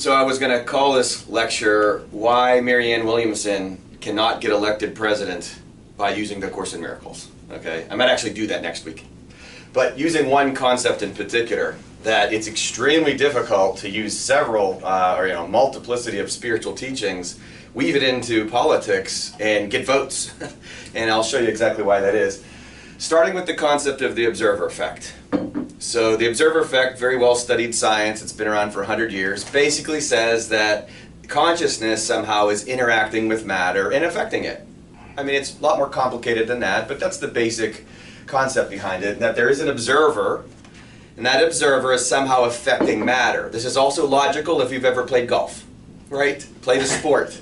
So I was going to call this lecture, Why Marianne Williamson Cannot Get Elected President by Using the Course in Miracles. Okay, I might actually do that next week. But using one concept in particular, that it's extremely difficult to use several, multiplicity of spiritual teachings, weave it into politics, and get votes. And I'll show you exactly why that is. Starting with the concept of the observer effect. So the observer effect, very well studied science, it's been around for 100 years, basically says that consciousness somehow is interacting with matter and affecting it. I mean, it's a lot more complicated than that, but that's the basic concept behind it, that there is an observer, and that observer is somehow affecting matter. This is also logical if you've ever played golf, right? Played a sport.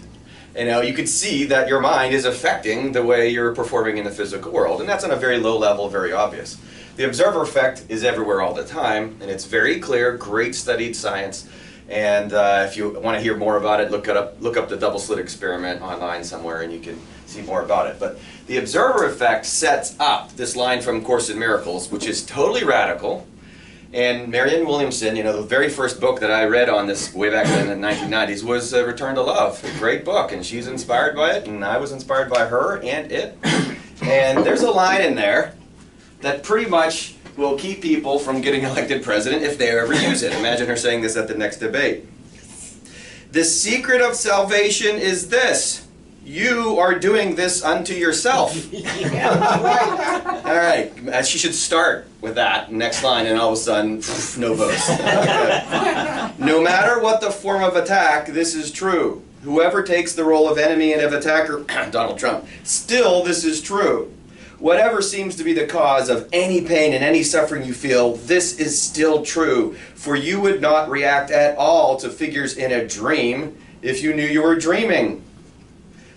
You can see that your mind is affecting the way you're performing in the physical world, and that's on a very low level, very obvious. The observer effect is everywhere all the time, and it's very clear, great studied science. And if you want to hear more about it, look up the double slit experiment online somewhere, and you can see more about it. But the observer effect sets up this line from Course in Miracles, which is totally radical. And Marianne Williamson, the very first book that I read on this way back in the 1990s was Return to Love. A great book, and she's inspired by it, and I was inspired by her and it. And there's a line in there that pretty much will keep people from getting elected president if they ever use it. Imagine her saying this at the next debate. The secret of salvation is this. You are doing this unto yourself. All right, she should start with that next line, and all of a sudden, no votes. No matter what the form of attack, this is true. Whoever takes the role of enemy and of attacker, Donald Trump, still this is true. Whatever seems to be the cause of any pain and any suffering you feel, this is still true. For you would not react at all to figures in a dream if you knew you were dreaming.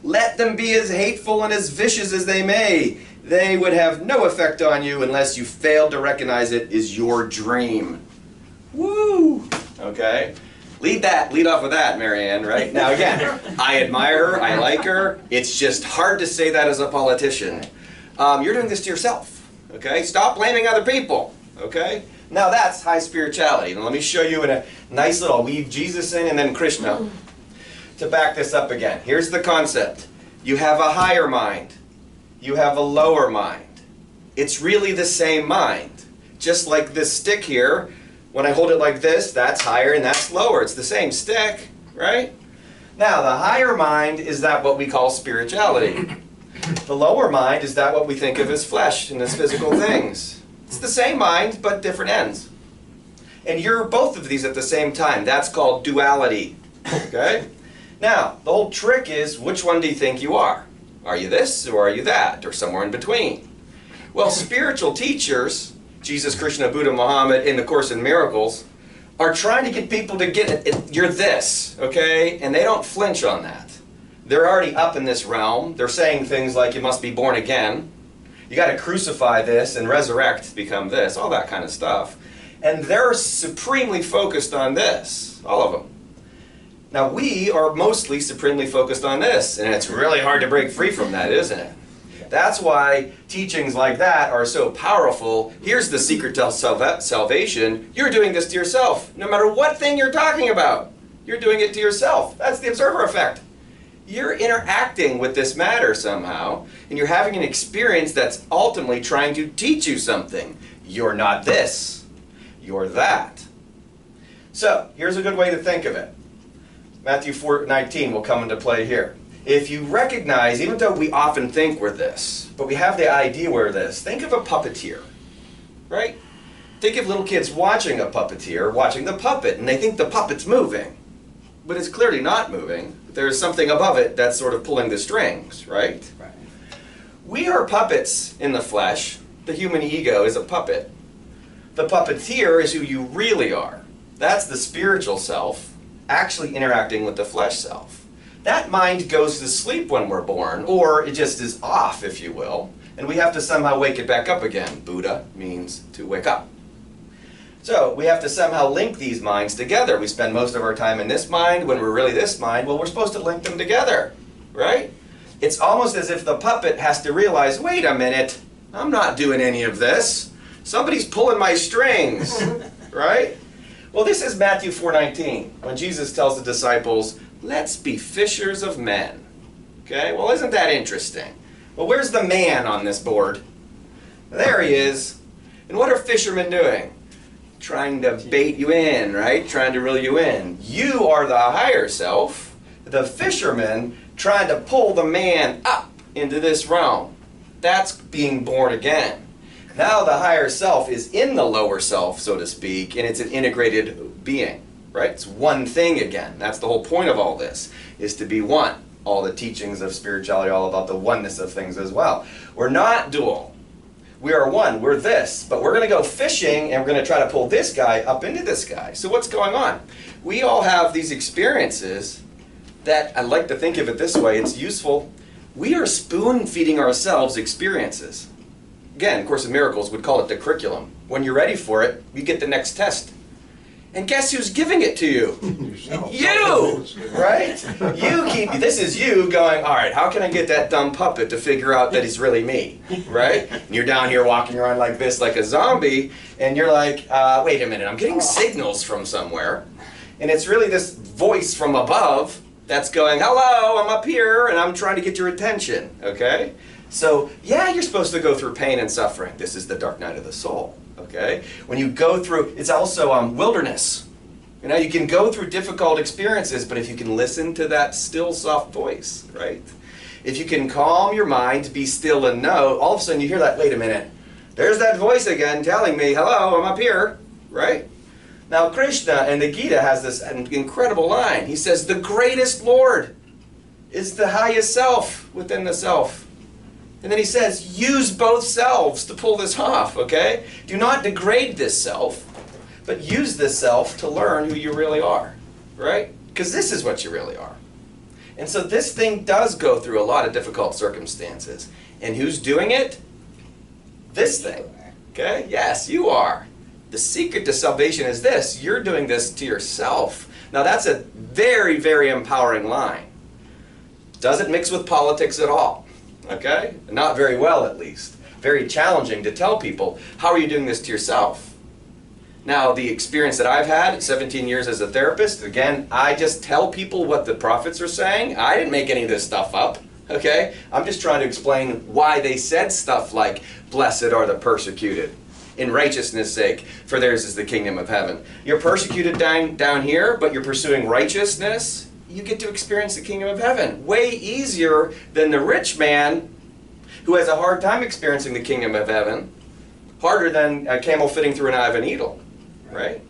Let them be as hateful and as vicious as they may. They would have no effect on you unless you failed to recognize it is your dream. Woo! Okay? Lead off with that, Marianne, right? Now again, I admire her, I like her. It's just hard to say that as a politician. You're doing this to yourself, okay? Stop blaming other people, okay? Now that's high spirituality. Now let me show you in a nice little, weave Jesus in and then Krishna to back this up again. Here's the concept. You have a higher mind. You have a lower mind. It's really the same mind. Just like this stick here, when I hold it like this, that's higher and that's lower. It's the same stick, right? Now the higher mind is that what we call spirituality. The lower mind is that what we think of as flesh and as physical things. It's the same mind, but different ends. And you're both of these at the same time. That's called duality. Okay? Now, the whole trick is, which one do you think you are? Are you this, or are you that, or somewhere in between? Well, spiritual teachers, Jesus, Krishna, Buddha, Muhammad, in the Course in Miracles, are trying to get people to get it. You're this, okay? And they don't flinch on that. They're already up in this realm. They're saying things like, you must be born again. You got to crucify this and resurrect to become this. All that kind of stuff. And they're supremely focused on this. All of them. Now we are mostly supremely focused on this. And it's really hard to break free from that, isn't it? That's why teachings like that are so powerful. Here's the secret to salvation. You're doing this to yourself. No matter what thing you're talking about. You're doing it to yourself. That's the observer effect. You're interacting with this matter somehow, and you're having an experience that's ultimately trying to teach you something. You're not this. You're that. So, here's a good way to think of it. Matthew 4:19 will come into play here. If you recognize, even though we often think we're this, but we have the idea we're this, think of a puppeteer, right? Think of little kids watching a puppeteer, watching the puppet, and they think the puppet's moving. But it's clearly not moving. There's something above it that's sort of pulling the strings, right? Right. We are puppets in the flesh. The human ego is a puppet. The puppeteer is who you really are. That's the spiritual self, actually interacting with the flesh self. That mind goes to sleep when we're born, or it just is off, if you will, and we have to somehow wake it back up again. Buddha means to wake up. So we have to somehow link these minds together. We spend most of our time in this mind when we're really this mind. Well, we're supposed to link them together, right? It's almost as if the puppet has to realize, wait a minute, I'm not doing any of this. Somebody's pulling my strings, right? Well, this is Matthew 4:19, when Jesus tells the disciples, let's be fishers of men. Okay, well, isn't that interesting? Well, where's the man on this board? There he is. And what are fishermen doing? Trying to bait you in, right? Trying to reel you in. You are the higher self, the fisherman trying to pull the man up into this realm. That's being born again. Now the higher self is in the lower self, so to speak, and it's an integrated being, right? It's one thing again. That's the whole point of all this, is to be one. All the teachings of spirituality are all about the oneness of things as well. We're not dual. We are one. We're this. But we're going to go fishing, and we're going to try to pull this guy up into this guy. So what's going on? We all have these experiences that, I like to think of it this way, it's useful. We are spoon-feeding ourselves experiences. Again, Course in Miracles would call it the curriculum. When you're ready for it, you get the next test. And guess who's giving it to you? You! Right? This is you going, all right, how can I get that dumb puppet to figure out that he's really me? Right? And you're down here walking around like this, like a zombie, and you're like, wait a minute, I'm getting signals from somewhere. And it's really this voice from above that's going, hello, I'm up here, and I'm trying to get your attention, okay? So, yeah, you're supposed to go through pain and suffering. This is the dark night of the soul. Okay? When you go through, it's also wilderness. You know, you can go through difficult experiences, but if you can listen to that still, soft voice, right? If you can calm your mind, be still and know, all of a sudden you hear that, wait a minute, there's that voice again telling me, hello, I'm up here, right? Now, Krishna in the Gita has this incredible line. He says, the greatest Lord is the highest self within the self. And then he says, use both selves to pull this off, okay? Do not degrade this self, but use this self to learn who you really are, right? Because this is what you really are. And so this thing does go through a lot of difficult circumstances. And who's doing it? This thing, okay? Yes, you are. The secret to salvation is this. You're doing this to yourself. Now that's a very, very empowering line. Doesn't mix with politics at all. Okay? Not very well, at least. Very challenging to tell people, how are you doing this to yourself? Now, the experience that I've had, 17 years as a therapist, again, I just tell people what the prophets are saying. I didn't make any of this stuff up. Okay? I'm just trying to explain why they said stuff like, blessed are the persecuted, in righteousness' sake, for theirs is the kingdom of heaven. You're persecuted down here, but you're pursuing righteousness. You get to experience the kingdom of heaven. Way easier than the rich man who has a hard time experiencing the kingdom of heaven. Harder than a camel fitting through an eye of a needle. Right?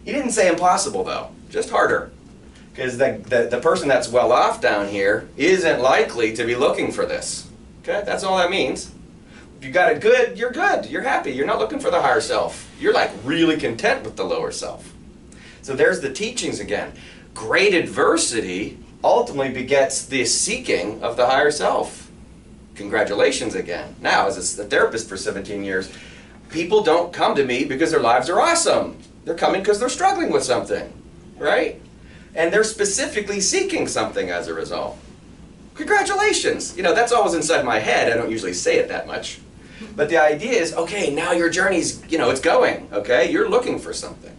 He didn't say impossible, though. Just harder. Because the person that's well off down here isn't likely to be looking for this. Okay? That's all that means. If you got it good, you're good. You're happy. You're not looking for the higher self. You're like really content with the lower self. So there's the teachings again. Great adversity ultimately begets the seeking of the higher self. Congratulations again. Now, as a therapist for 17 years, people don't come to me because their lives are awesome. They're coming because they're struggling with something, right? And they're specifically seeking something as a result. Congratulations. You know, that's always inside my head. I don't usually say it that much. But the idea is, okay, now your journey's, it's going, okay? You're looking for something.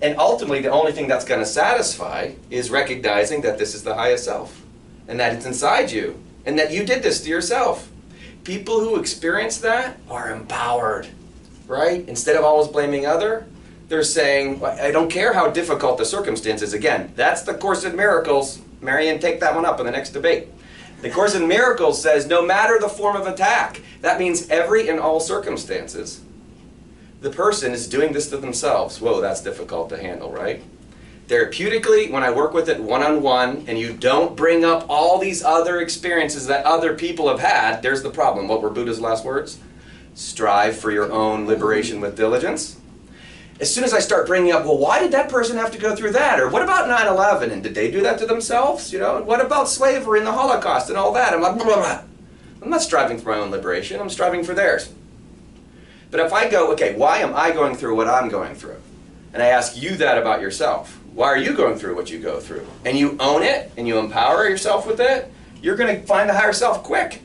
And ultimately, the only thing that's going to satisfy is recognizing that this is the highest self. And that it's inside you. And that you did this to yourself. People who experience that are empowered, right? Instead of always blaming other, they're saying, I don't care how difficult the circumstances. Again, that's the Course in Miracles. Marianne, take that one up in the next debate. The Course in Miracles says, no matter the form of attack, that means every and all circumstances, the person is doing this to themselves. Whoa, that's difficult to handle, right? Therapeutically, when I work with it one-on-one, and you don't bring up all these other experiences that other people have had, there's the problem. What were Buddha's last words? Strive for your own liberation with diligence. As soon as I start bringing up, well, why did that person have to go through that? Or what about 9/11? And did they do that to themselves? What about slavery and the Holocaust and all that? I'm like, blah, blah, blah. I'm not striving for my own liberation. I'm striving for theirs. But if I go, okay, why am I going through what I'm going through? And I ask you that about yourself. Why are you going through what you go through? And you own it, and you empower yourself with it, you're going to find the higher self quick.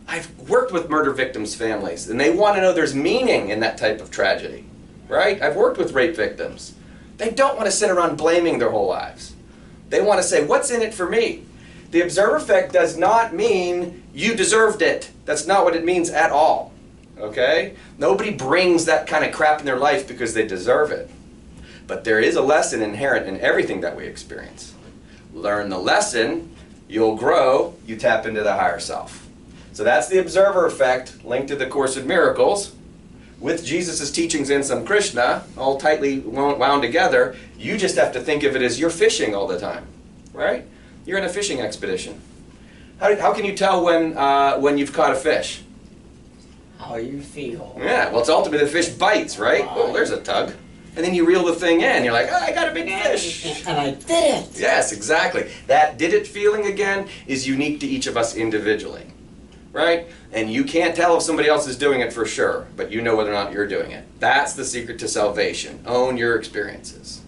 I've worked with murder victims' families, and they want to know there's meaning in that type of tragedy, right? I've worked with rape victims. They don't want to sit around blaming their whole lives. They want to say, what's in it for me? The observer effect does not mean you deserved it. That's not what it means at all. Okay? Nobody brings that kind of crap in their life because they deserve it. But there is a lesson inherent in everything that we experience. Learn the lesson, you'll grow, you tap into the higher self. So that's the observer effect linked to the Course in Miracles. With Jesus' teachings and some Krishna, all tightly wound together, you just have to think of it as you're fishing all the time, right? You're in a fishing expedition. How can you tell when you've caught a fish? How you feel. Yeah, well, it's ultimately the fish bites, right? Oh, there's a tug. And then you reel the thing in. You're like, oh, I got a big fish. And I did it. Yes, exactly. That did it feeling again is unique to each of us individually, right? And you can't tell if somebody else is doing it for sure, but you know whether or not you're doing it. That's the secret to salvation. Own your experiences.